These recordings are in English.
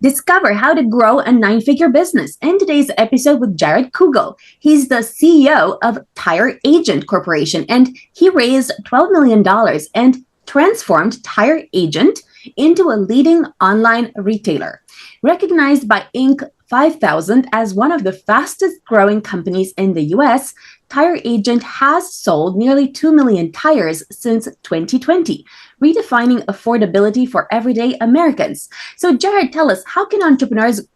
Discover how to grow a nine-figure business in today's episode with Jared Kugel. He's the CEO of Tire Agent Corporation, and he raised $12 million and transformed Tire Agent into a leading online retailer. Recognized by Inc. 5000 as one of the fastest growing companies in the US, Tire Agent has sold nearly 2 million tires since 2020, redefining affordability for everyday Americans. So Jared, tell us, how can entrepreneurs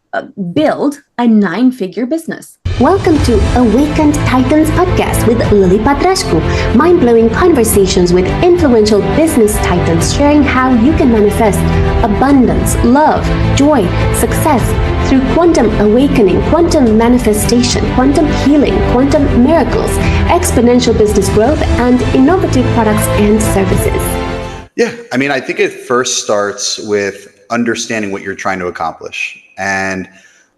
build a nine-figure business? Welcome to Awakened Titans podcast with Lily Patrascu. Mind-blowing conversations with influential business titans sharing how you can manifest abundance, love, joy, success through quantum awakening, quantum manifestation, quantum healing, quantum miracles, exponential business growth, and innovative products and services. Yeah, I think it first starts with understanding what you're trying to accomplish. And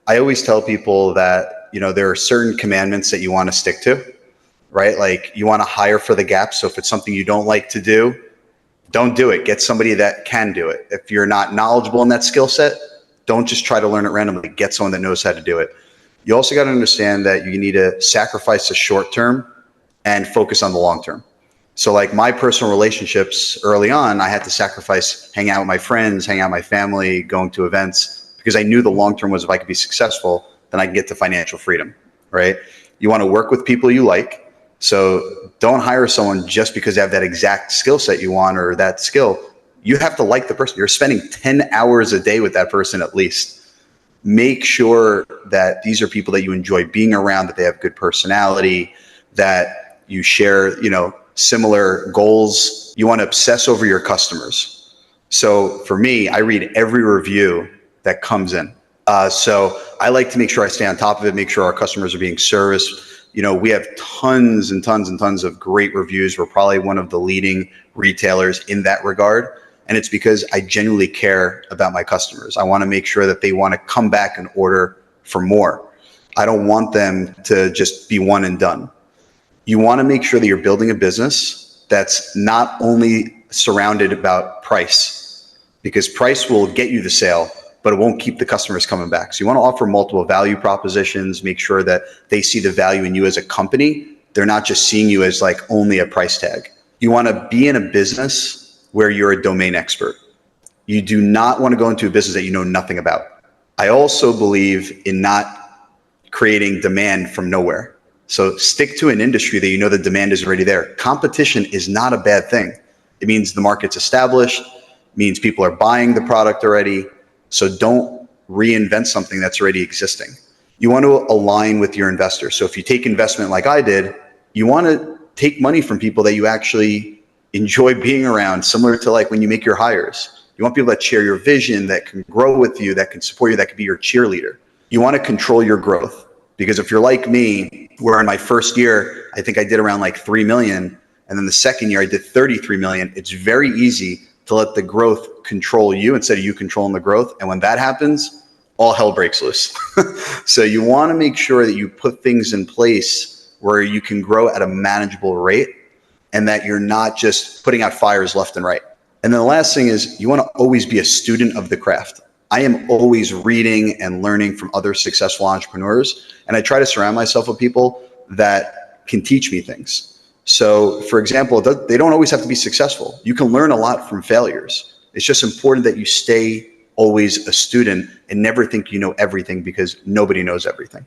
I always tell people that, there are certain commandments that you want to stick to, right? Like you want to hire for the gap. So if it's something you don't like to do, don't do it. Get somebody that can do it. If you're not knowledgeable in that skill set, don't just try to learn it randomly. Get someone that knows how to do it. You also got to understand that you need to sacrifice the short term and focus on the long term. So like my personal relationships early on, I had to sacrifice hanging out with my friends, hanging out with my family, going to events, because I knew the long term was if I could be successful, then I can get to financial freedom, right? You want to work with people you like. So don't hire someone just because they have that exact skill set you want or that skill. You have to like the person. You're spending 10 hours a day with that person at least. Make sure that these are people that you enjoy being around, that they have good personality, that you share, similar goals. You want to obsess over your customers. So for me, I read every review that comes in. So I like to make sure I stay on top of it, make sure our customers are being serviced. We have tons and tons and tons of great reviews. We're probably one of the leading retailers in that regard. And it's because I genuinely care about my customers. I want to make sure that they want to come back and order for more. I don't want them to just be one and done. You want to make sure that you're building a business that's not only surrounded about price, because price will get you the sale, but it won't keep the customers coming back. So you want to offer multiple value propositions, make sure that they see the value in you as a company. They're not just seeing you as like only a price tag. You want to be in a business where you're a domain expert. You do not want to go into a business that you know nothing about. I also believe in not creating demand from nowhere. So stick to an industry that you know the demand is already there. Competition is not a bad thing. It means the market's established, means people are buying the product already. So don't reinvent something that's already existing. You want to align with your investors. So if you take investment like I did, you want to take money from people that you actually enjoy being around, similar to like when you make your hires. You want people that share your vision, that can grow with you, that can support you, that can be your cheerleader. You want to control your growth. Because if you're like me, where in my first year, I think I did around like 3 million. And then the second year I did 33 million. It's very easy to let the growth control you instead of you controlling the growth. And when that happens, all hell breaks loose. So you want to make sure that you put things in place where you can grow at a manageable rate and that you're not just putting out fires left and right. And then the last thing is you want to always be a student of the craft. I am always reading and learning from other successful entrepreneurs. And I try to surround myself with people that can teach me things. So for example, they don't always have to be successful. You can learn a lot from failures. It's just important that you stay always a student and never think you know everything, because nobody knows everything.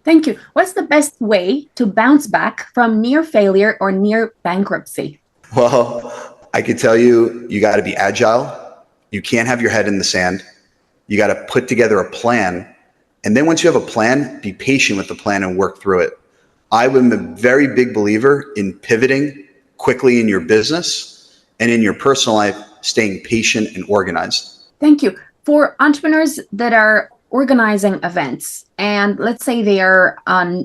Thank you. What's the best way to bounce back from near failure or near bankruptcy? Well, I could tell you, you got to be agile. You can't have your head in the sand. You got to put together a plan. And then once you have a plan, be patient with the plan and work through it. I am a very big believer in pivoting quickly in your business and in your personal life, staying patient and organized. Thank you. For entrepreneurs that are organizing events, and let's say they are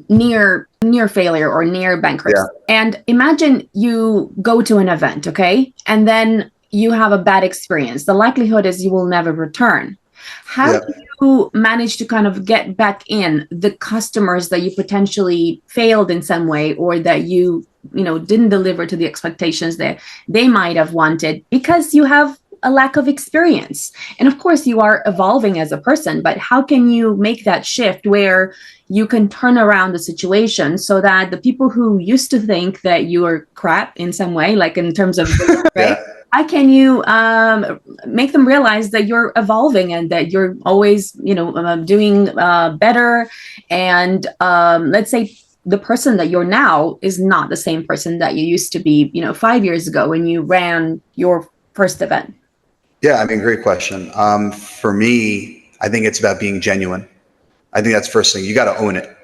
near failure or near bankruptcy, and imagine you go to an event, okay? And then you have a bad experience. The likelihood is you will never return. How do you manage to kind of get back in the customers that you potentially failed in some way, or that you didn't deliver to the expectations that they might have wanted, because you have a lack of experience. And of course, you are evolving as a person, but how can you make that shift where you can turn around the situation so that the people who used to think that you are crap in some way, like in terms of, right? Yeah. How can you make them realize that you're evolving and that you're always, doing better? And let's say the person that you're now is not the same person that you used to be, 5 years ago when you ran your first event. Yeah, I mean, great question. For me, I think it's about being genuine. I think that's the first thing. You got to own it.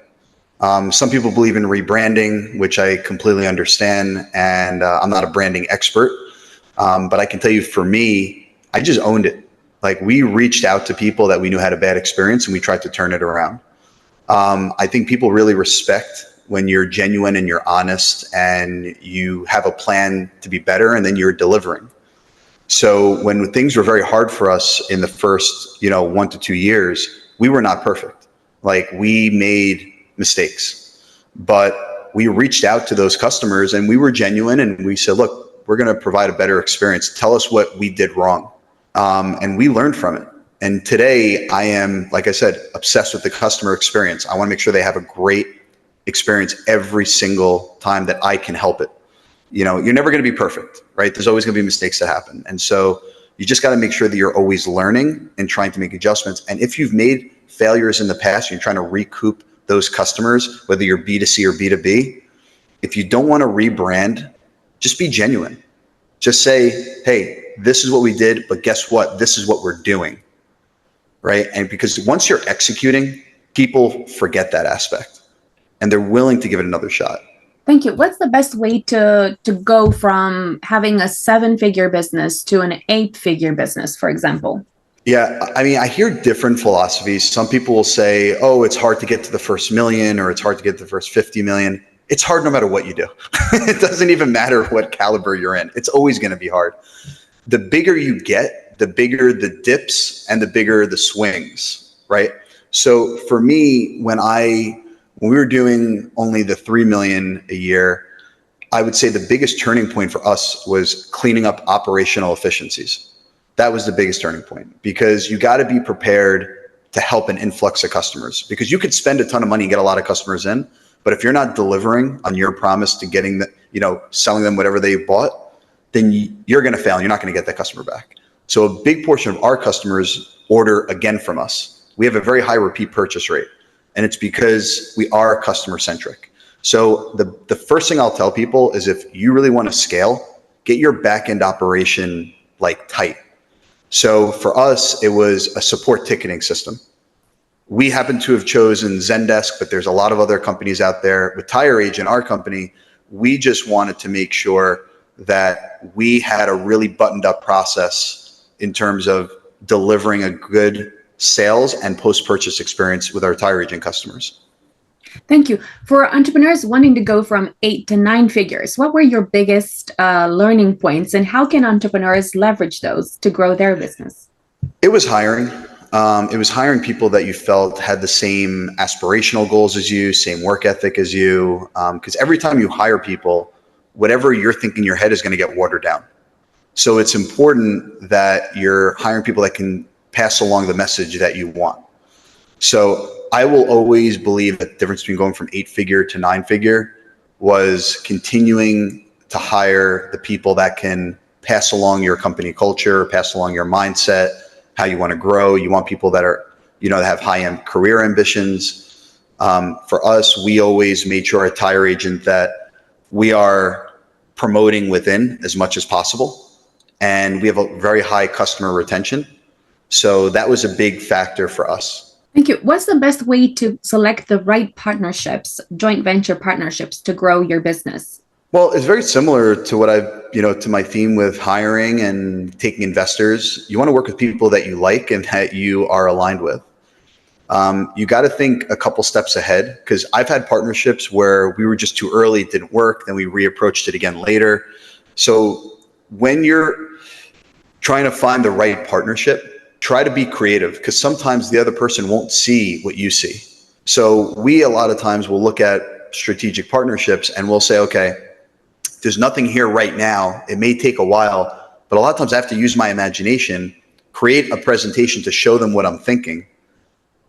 Some people believe in rebranding, which I completely understand, and I'm not a branding expert. But I can tell you, for me, I just owned it. Like, we reached out to people that we knew had a bad experience and we tried to turn it around. I think people really respect when you're genuine and you're honest and you have a plan to be better and then you're delivering. So when things were very hard for us in the first, 1 to 2 years, we were not perfect. Like, we made mistakes, but we reached out to those customers and we were genuine and we said, look, we're going to provide a better experience. Tell us what we did wrong. And we learned from it. And today I am, like I said, obsessed with the customer experience. I want to make sure they have a great experience every single time that I can help it. You're never going to be perfect, right? There's always going to be mistakes that happen. And so you just got to make sure that you're always learning and trying to make adjustments. And if you've made failures in the past, you're trying to recoup those customers, whether you're B2C or B2B. If you don't want to rebrand, just be genuine. Just say, hey, this is what we did, but guess what? This is what we're doing, right? And because once you're executing, people forget that aspect and they're willing to give it another shot. Thank you. What's the best way to go from having a 7-figure business to an 8-figure business, for example? Yeah, I mean, I hear different philosophies. Some people will say, oh, it's hard to get to the first million or it's hard to get to the first 50 million. It's hard no matter what you do. It doesn't even matter what caliber you're in. It's always going to be hard. The bigger you get, the bigger the dips and the bigger the swings, right? So for me, when we were doing only the 3 million a year, I would say the biggest turning point for us was cleaning up operational efficiencies. That was the biggest turning point, because you got to be prepared to help an influx of customers, because you could spend a ton of money and get a lot of customers in, but if you're not delivering on your promise to getting the, selling them whatever they bought, then you're going to fail and you're not going to get that customer back. So a big portion of our customers order again from us. We have a very high repeat purchase rate. And it's because we are customer centric. So the first thing I'll tell people is, if you really want to scale, get your back end operation tight. So for us, it was a support ticketing system. We happen to have chosen Zendesk, but there's a lot of other companies out there. With Tire Agent, our company, we just wanted to make sure that we had a really buttoned up process in terms of delivering a good sales and post-purchase experience with our Tire Agent customers. Thank you. For entrepreneurs wanting to go from 8 to 9 figures, what were your biggest learning points, and how can entrepreneurs leverage those to grow their business? It was hiring. It was hiring people that you felt had the same aspirational goals as you, same work ethic as you. Because every time you hire people, whatever you're thinking in your head is going to get watered down. So it's important that you're hiring people that can pass along the message that you want. So I will always believe that the difference between going from 8-figure to 9-figure was continuing to hire the people that can pass along your company culture, pass along your mindset, how you want to grow. You want people that are, that have high-end career ambitions. For us, we always made sure at Tire Agent that we are promoting within as much as possible. And we have a very high customer retention. So that was a big factor for us. Thank you. What's the best way to select the right partnerships, joint venture partnerships, to grow your business? Well, it's very similar to what to my theme with hiring and taking investors. You want to work with people that you like and that you are aligned with. You got to think a couple steps ahead, because I've had partnerships where we were just too early, it didn't work, then we reapproached it again later. So when you're trying to find the right partnership, try to be creative, because sometimes the other person won't see what you see. So we, a lot of times, will look at strategic partnerships and we'll say, okay, there's nothing here right now. It may take a while, But a lot of times I have to use my imagination, create a presentation to show them what I'm thinking,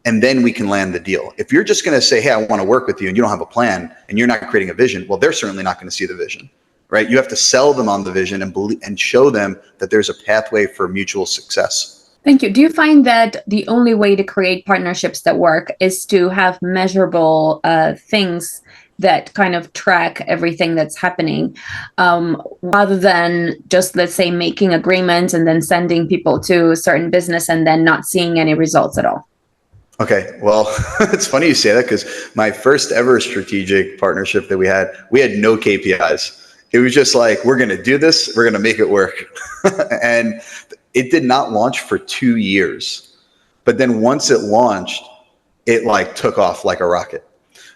and then we can land the deal. If you're just going to say, hey, I want to work with you, and you don't have a plan and you're not creating a vision, well, they're certainly not going to see the vision, right? You have to sell them on the vision and show them that there's a pathway for mutual success. Thank you. Do you find that the only way to create partnerships that work is to have measurable things that kind of track everything that's happening, rather than just, let's say, making agreements and then sending people to a certain business and then not seeing any results at all? Okay, well, it's funny you say that, because my first ever strategic partnership that we had no KPIs. It was just like, we're going to do this, we're going to make it work. And it did not launch for 2 years. But then once it launched, it like took off like a rocket.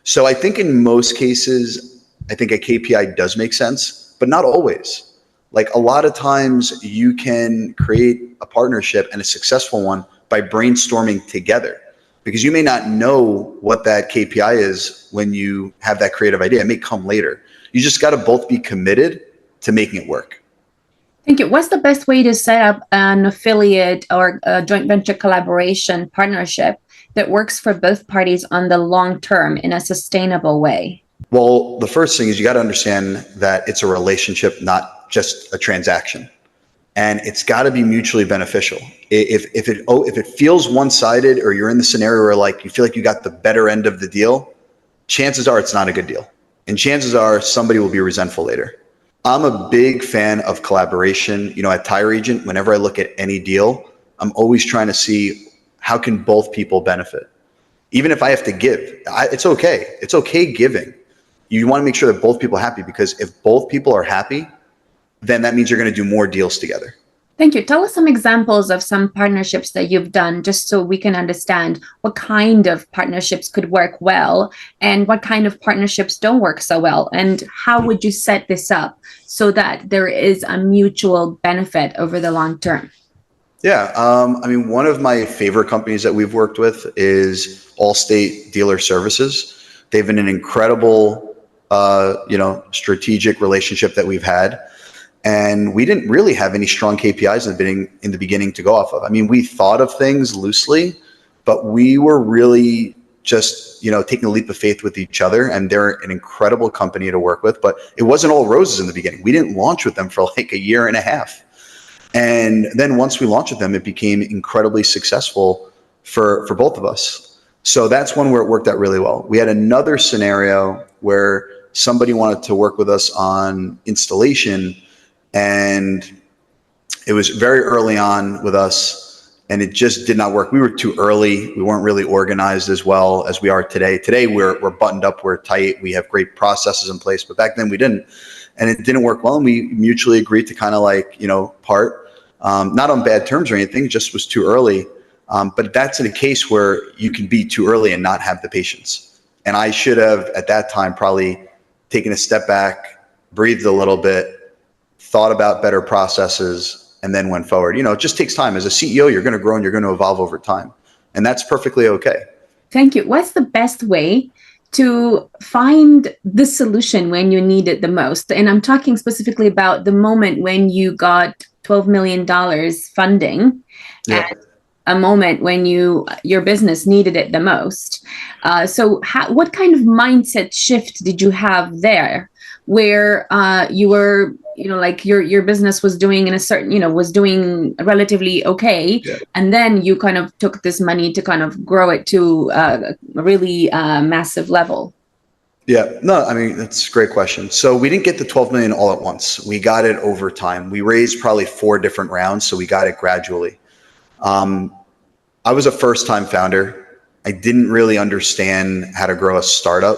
So I think in most cases, I think a KPI does make sense, but not always. Like a lot of times you can create a partnership, and a successful one, by brainstorming together. Because you may not know what that KPI is when you have that creative idea. It may come later. You just got to both be committed to making it work. Thank you. What's the best way to set up an affiliate or a joint venture collaboration partnership that works for both parties on the long term in a sustainable way? Well, the first thing is you got to understand that it's a relationship, not just a transaction. And it's got to be mutually beneficial. If it feels one-sided, or you're in the scenario where like you feel like you got the better end of the deal, chances are it's not a good deal. And chances are somebody will be resentful later. I'm a big fan of collaboration. You know, at Tire Agent, whenever I look at any deal, I'm always trying to see how can both people benefit. Even if I have to give, it's okay. It's okay giving. You want to make sure that both people are happy, because if both people are happy, then that means you're going to do more deals together. Thank you. Tell us some examples of some partnerships that you've done, just so we can understand what kind of partnerships could work well and what kind of partnerships don't work so well. And how would you set this up so that there is a mutual benefit over the long term? Yeah. I mean, one of my favorite companies that we've worked with is Allstate Dealer Services. They've been an incredible, strategic relationship that we've had. And we didn't really have any strong KPIs in the beginning to go off of. I mean, we thought of things loosely, but we were really just, taking a leap of faith with each other. And they're an incredible company to work with, but it wasn't all roses in the beginning. We didn't launch with them for like a year and a half. And then once we launched with them, it became incredibly successful for both of us. So that's one where it worked out really well. We had another scenario where somebody wanted to work with us on installation, and it was very early on with us, and it just did not work. We were too early. We weren't really organized as well as we are today. Today we're buttoned up, we're tight, we have great processes in place, but back then we didn't, and it didn't work well. And we mutually agreed to kind of like, part, not on bad terms or anything, just was too early. But that's in a case where you can be too early and not have the patience. And I should have at that time probably taken a step back, breathed a little bit, thought about better processes, and then went forward. It just takes time. As a CEO, you're going to grow and you're going to evolve over time. And that's perfectly okay. Thank you. What's the best way to find the solution when you need it the most? And I'm talking specifically about the moment when you got $12 million funding, Yeah. at a moment when your business needed it the most. So what kind of mindset shift did you have there, where you were, like your business was doing in a certain, was doing relatively okay. Yeah. And then you kind of took this money to kind of grow it to a really massive level? Yeah, no, I mean, that's a great question. So we didn't get the 12 million all at once. We got it over time. We raised probably 4 different rounds, so we got it gradually. I was a first-time founder. I didn't really understand how to grow a startup.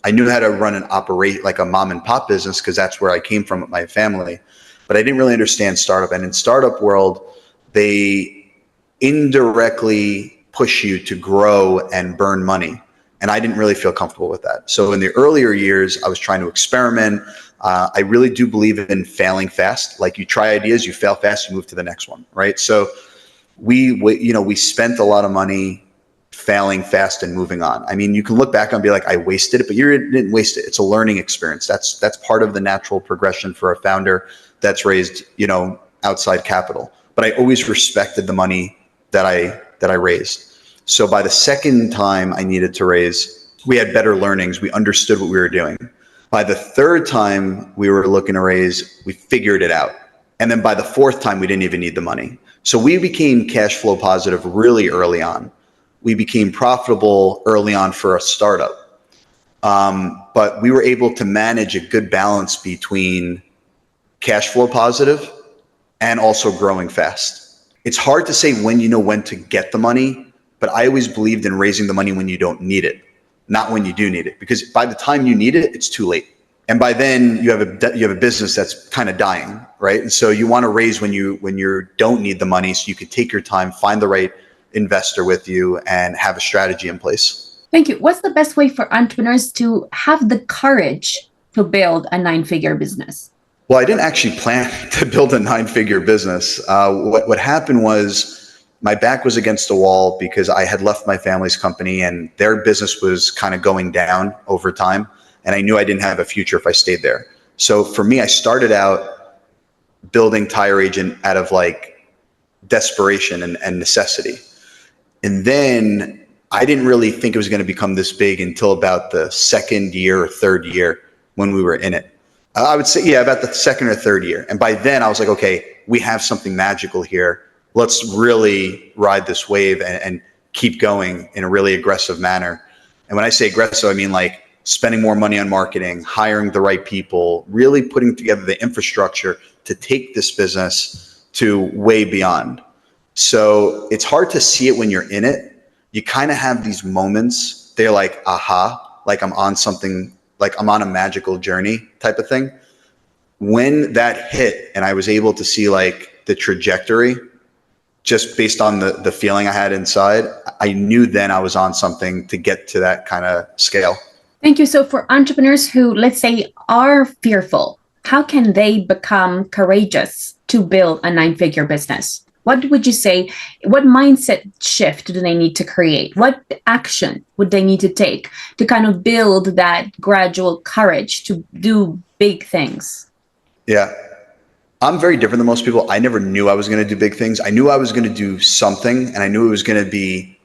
I knew how to run and operate like a mom and pop business, because that's where I came from with my family. But I didn't really understand startup. And in startup world, they indirectly push you to grow and burn money. And I didn't really feel comfortable with that. So in the earlier years, I was trying to experiment. I really do believe in failing fast. Like, you try ideas, you fail fast, you move to the next one, right? So we spent a lot of money failing fast and moving on. I mean, you can look back and be like, I wasted it, but you didn't waste it. It's a learning experience. That's part of the natural progression for a founder that's raised, outside capital, but I always respected the money that I raised. So by the second time I needed to raise, we had better learnings. We understood what we were doing. By the third time we were looking to raise, we figured it out. And then by the fourth time, we didn't even need the money. So we became cash flow positive really early on. We became profitable early on for a startup. But we were able to manage a good balance between cash flow positive and also growing fast. It's hard to say when you know when to get the money, but I always believed in raising the money when you don't need it, not when you do need it, because by the time you need it, it's too late. And by then you have a business that's kind of dying, right? And so you want to raise when you don't need the money, so you can take your time, find the right investor with you, and have a strategy in place. Thank you. What's the best way for entrepreneurs to have the courage to build a 9-figure business? Well, I didn't actually plan to build a 9-figure business. What happened was my back was against the wall because I had left my family's company and their business was kind of going down over time. And I knew I didn't have a future if I stayed there. So for me, I started out building Tire Agent out of like desperation and necessity. And then I didn't really think it was going to become this big until about the second year or third year when we were in it. I would say, yeah, about the second or third year. And by then I was like, okay, we have something magical here. Let's really ride this wave and keep going in a really aggressive manner. And when I say aggressive, I mean like spending more money on marketing, hiring the right people, really putting together the infrastructure to take this business to way beyond. So it's hard to see it when you're in it. You kind of have these moments. They're like, aha, like I'm on something, like I'm on a magical journey type of thing. When that hit and I was able to see like the trajectory, just based on the feeling I had inside, I knew then I was on something to get to that kind of scale. Thank you. So for entrepreneurs who, let's say, are fearful, how can they become courageous to build a 9-figure business? What would you say, what mindset shift do they need to create? What action would they need to take to kind of build that gradual courage to do big things? Yeah, I'm very different than most people. I never knew I was going to do big things. I knew I was going to do something and I knew it was going to be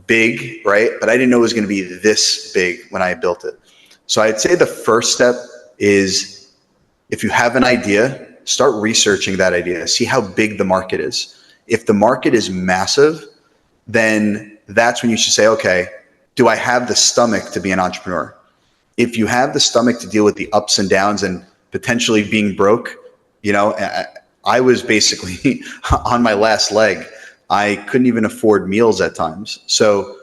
big, right? But I didn't know it was going to be this big when I built it. So I'd say the first step is if you have an idea, start researching that idea. See how big the market is. If the market is massive, then that's when you should say, okay, do I have the stomach to be an entrepreneur? If you have the stomach to deal with the ups and downs and potentially being broke, you know, I was basically on my last leg. I couldn't even afford meals at times. So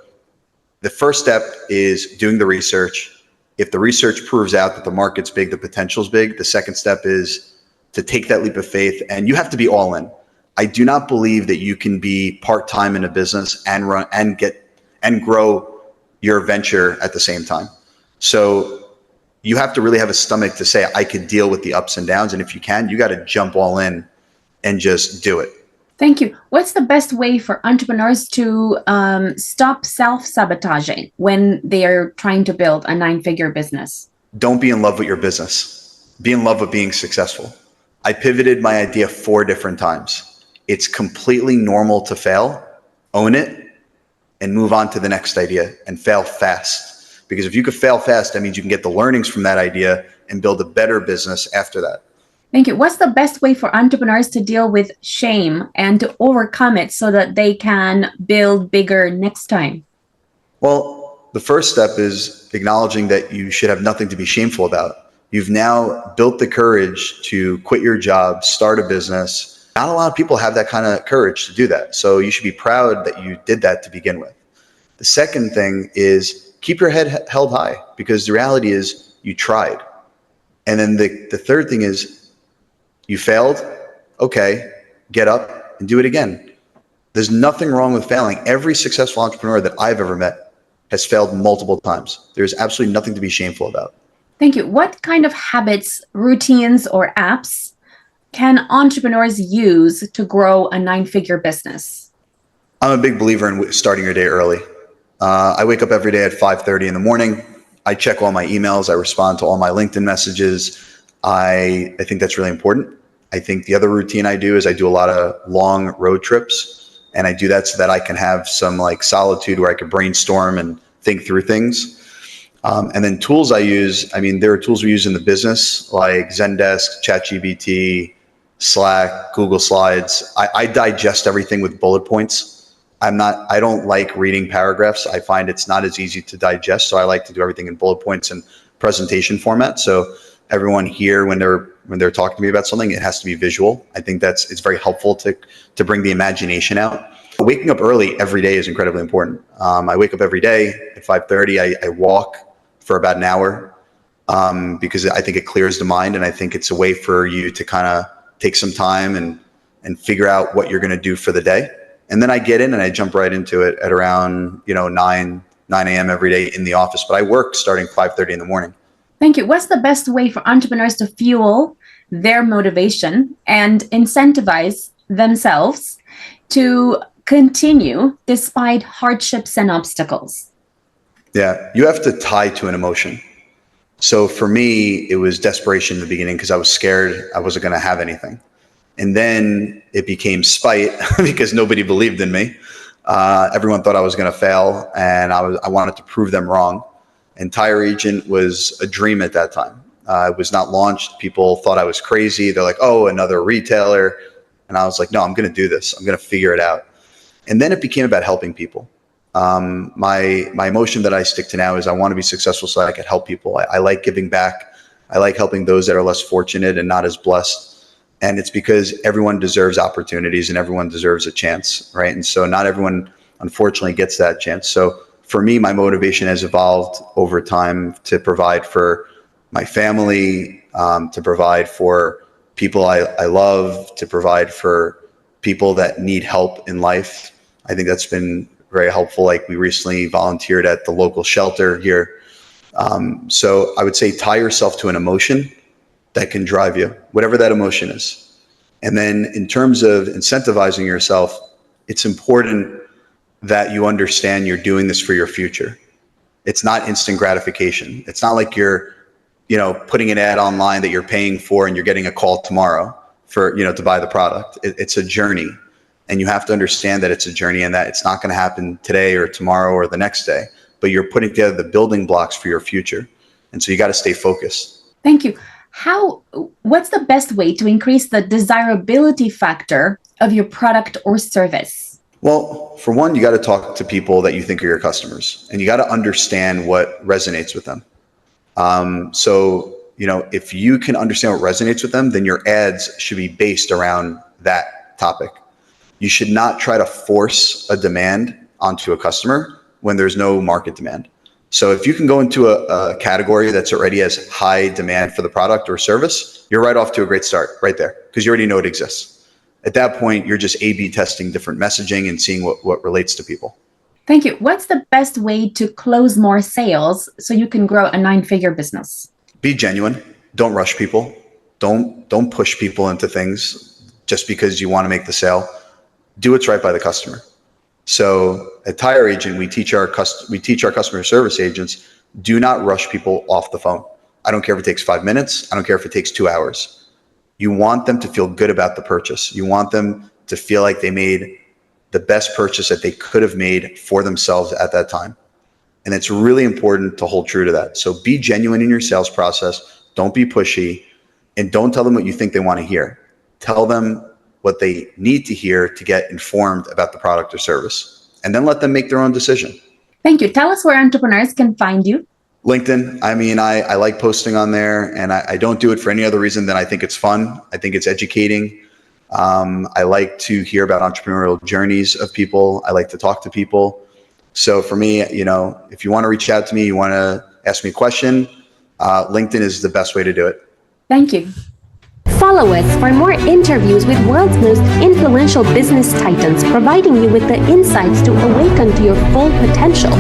the first step is doing the research. If the research proves out that the market's big, the potential's big, the second step is to take that leap of faith, and you have to be all in. I do not believe that you can be part-time in a business and run and grow your venture at the same time. So you have to really have a stomach to say, I could deal with the ups and downs. And if you can, you got to jump all in and just do it. Thank you. What's the best way for entrepreneurs to stop self-sabotaging when they are trying to build a 9-figure business? Don't be in love with your business. Be in love with being successful. I pivoted my idea 4 different times. It's completely normal to fail, own it, and move on to the next idea and fail fast. Because if you could fail fast, that means you can get the learnings from that idea and build a better business after that. Thank you. What's the best way for entrepreneurs to deal with shame and to overcome it so that they can build bigger next time? Well, the first step is acknowledging that you should have nothing to be shameful about. You've now built the courage to quit your job, start a business. Not a lot of people have that kind of courage to do that. So you should be proud that you did that to begin with. The second thing is keep your head held high, because the reality is you tried. And then the third thing is you failed. Okay, get up and do it again. There's nothing wrong with failing. Every successful entrepreneur that I've ever met has failed multiple times. There's absolutely nothing to be shameful about. Thank you. What kind of habits, routines, or apps can entrepreneurs use to grow a 9-figure business? I'm a big believer in starting your day early. I wake up every day at 5:30 in the morning. I check all my emails. I respond to all my LinkedIn messages. I think that's really important. I think the other routine I do is I do a lot of long road trips, and I do that so that I can have some like solitude where I can brainstorm and think through things. And then tools I use, I mean, there are tools we use in the business like Zendesk, ChatGPT, Slack, Google Slides. I digest everything with bullet points. I don't like reading paragraphs. I find it's not as easy to digest. So I like to do everything in bullet points and presentation format. So everyone here, when they're talking to me about something, it has to be visual. I think it's very helpful to bring the imagination out. Waking up early every day is incredibly important. I wake up every day at 5:30. I walk for about an hour because I think it clears the mind, and I think it's a way for you to kind of take some time and figure out what you're going to do for the day. And then I get in and I jump right into it at around 9 a.m. every day in the office. But I work starting 5:30 in the morning. Thank you. What's the best way for entrepreneurs to fuel their motivation and incentivize themselves to continue despite hardships and obstacles? Yeah, you have to tie to an emotion. So for me, it was desperation in the beginning because I was scared I wasn't going to have anything. And then it became spite because nobody believed in me. Everyone thought I was going to fail, and I wanted to prove them wrong. And Tire Agent was a dream at that time. It was not launched. People thought I was crazy. They're like, oh, another retailer. And I was like, no, I'm going to do this. I'm going to figure it out. And then it became about helping people. My emotion that I stick to now is I want to be successful so I can help people. I like giving back. I like helping those that are less fortunate and not as blessed. And it's because everyone deserves opportunities and everyone deserves a chance, right? And so not everyone, unfortunately, gets that chance. So for me, my motivation has evolved over time to provide for my family, to provide for people I love, to provide for people that need help in life. I think that's been very helpful. Like we recently volunteered at the local shelter here. So I would say tie yourself to an emotion that can drive you, whatever that emotion is. And then in terms of incentivizing yourself, it's important that you understand you're doing this for your future. It's not instant gratification. It's not like you're, putting an ad online that you're paying for and you're getting a call tomorrow for, to buy the product. It's a journey. And you have to understand that it's a journey and that it's not going to happen today or tomorrow or the next day, but you're putting together the building blocks for your future. And so you got to stay focused. Thank you. What's the best way to increase the desirability factor of your product or service? Well, for one, you got to talk to people that you think are your customers, and you got to understand what resonates with them. If you can understand what resonates with them, then your ads should be based around that topic. You should not try to force a demand onto a customer when there's no market demand. So if you can go into a category that's already has high demand for the product or service, you're right off to a great start right there because you already know it exists. At that point, you're just A/B testing different messaging and seeing what relates to people. Thank you. What's the best way to close more sales so you can grow a 9-figure business? Be genuine. Don't rush people. Don't push people into things just because you want to make the sale. Do what's right by the customer. So at Tire Agent, we teach our customer service agents, do not rush people off the phone. I don't care if it takes 5 minutes. I don't care if it takes 2 hours. You want them to feel good about the purchase. You want them to feel like they made the best purchase that they could have made for themselves at that time. And it's really important to hold true to that. So be genuine in your sales process. Don't be pushy, and don't tell them what you think they want to hear. Tell them what they need to hear to get informed about the product or service, and then let them make their own decision. Thank you. Tell us where entrepreneurs can find you. LinkedIn. I mean, I like posting on there, and I don't do it for any other reason than I think it's fun. I think it's educating. I like to hear about entrepreneurial journeys of people. I like to talk to people. So for me, if you want to reach out to me, you want to ask me a question, LinkedIn is the best way to do it. Thank you. Follow us for more interviews with world's most influential business titans, providing you with the insights to awaken to your full potential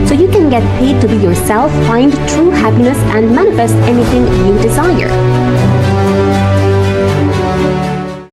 so you can get paid to be yourself, find true happiness, and manifest anything you desire.